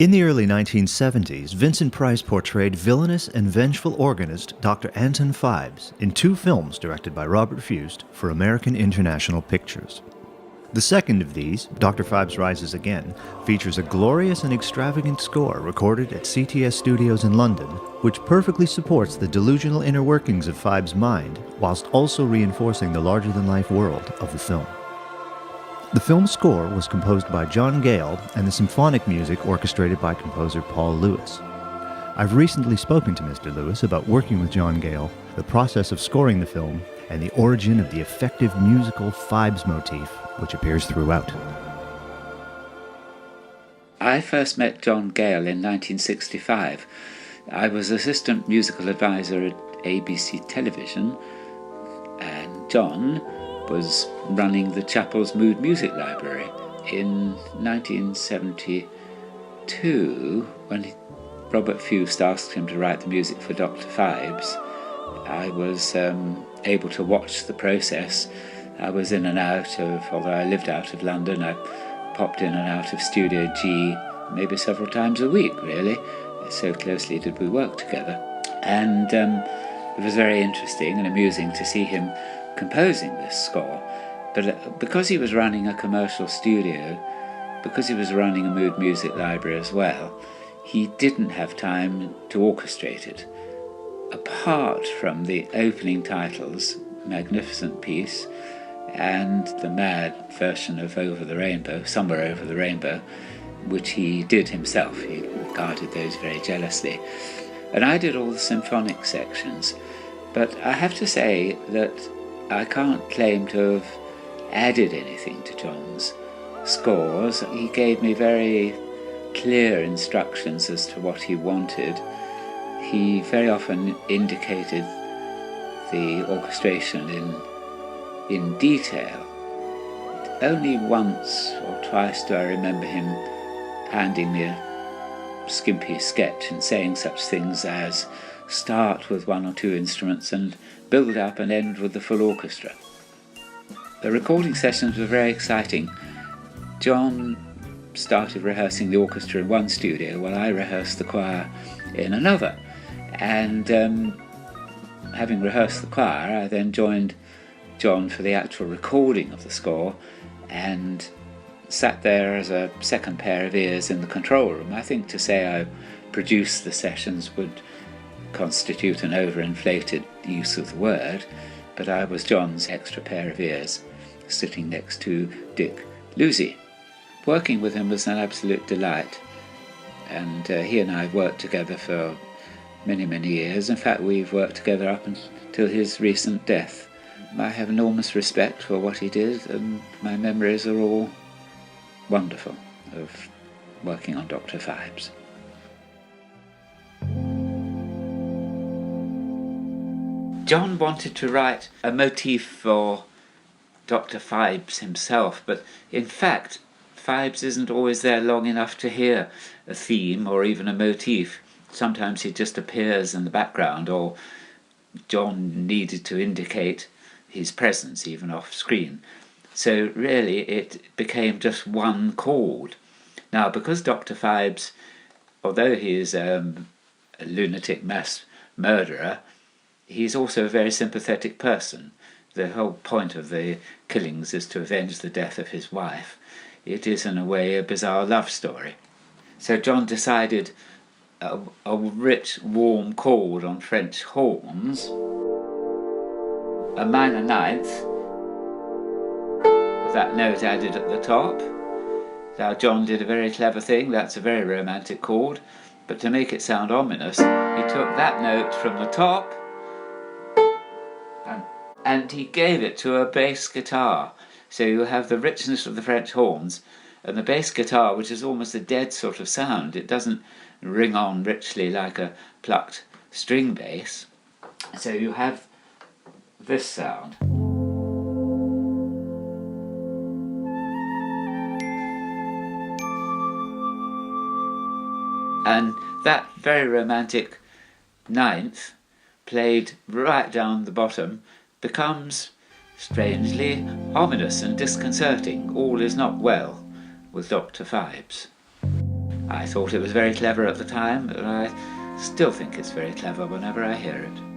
In the early 1970s, Vincent Price portrayed villainous and vengeful organist Dr. Anton Phibes in 2 films directed by Robert Fuest for American International Pictures. The second of these, Dr. Phibes Rises Again, features a glorious and extravagant score recorded at CTS Studios in London, which perfectly supports the delusional inner workings of Phibes' mind, whilst also reinforcing the larger-than-life world of the film. The film's score was composed by John Gale and the symphonic music orchestrated by composer Paul Lewis. I've recently spoken to Mr. Lewis about working with John Gale, the process of scoring the film, and the origin of the effective musical Phibes motif, which appears throughout. I first met John Gale in 1965. I was assistant musical advisor at ABC Television, and John was running the chapel's Mood Music Library. In 1972, when Robert Fuest asked him to write the music for Dr. Phibes, I was able to watch the process. I was in and out of, although I lived out of London, I popped in and out of Studio G maybe several times a week, really. So closely did we work together. And it was very interesting and amusing to see him composing this score. But because he was running a commercial studio, because he was running a mood music library as well, he didn't have time to orchestrate it. Apart from the opening titles, Magnificent Piece, and the mad version of Over the Rainbow, Somewhere Over the Rainbow, which he did himself. He guarded those very jealously. And I did all the symphonic sections. But I have to say that I can't claim to have added anything to John's scores. He gave me very clear instructions as to what he wanted. He very often indicated the orchestration in detail. Only once or twice do I remember him handing me a skimpy sketch and saying such things as start with 1 or 2 instruments and build up and end with the full orchestra. The recording sessions were very exciting. John started rehearsing the orchestra in one studio while I rehearsed the choir in another. And having rehearsed the choir, I then joined John for the actual recording of the score and sat there as a second pair of ears in the control room. I think to say I produced the sessions would constitute an overinflated use of the word, but I was John's extra pair of ears, sitting next to Dick Lucy. Working with him was an absolute delight, and he and I worked together for many, many years. In fact, we've worked together up until his recent death. I have enormous respect for what he did, and my memories are all wonderful of working on Dr. Phibes. John wanted to write a motif for Dr. Phibes himself, but in fact, Phibes isn't always there long enough to hear a theme or even a motif. Sometimes he just appears in the background, or John needed to indicate his presence even off screen. So really it became just one chord. Now, because Dr. Phibes, although he is a lunatic mass murderer, he's also a very sympathetic person. The whole point of the killings is to avenge the death of his wife. It is, in a way, a bizarre love story. So John decided a rich, warm chord on French horns, a minor ninth, with that note added at the top. Now John did a very clever thing. That's a very romantic chord, but to make it sound ominous, he took that note from the top and he gave it to a bass guitar. So you have the richness of the French horns and the bass guitar, which is almost a dead sort of sound. It doesn't ring on richly like a plucked string bass. So you have this sound. And that very romantic ninth, played right down the bottom, becomes strangely ominous and disconcerting. All is not well with Dr. Phibes. I thought it was very clever at the time, and I still think it's very clever whenever I hear it.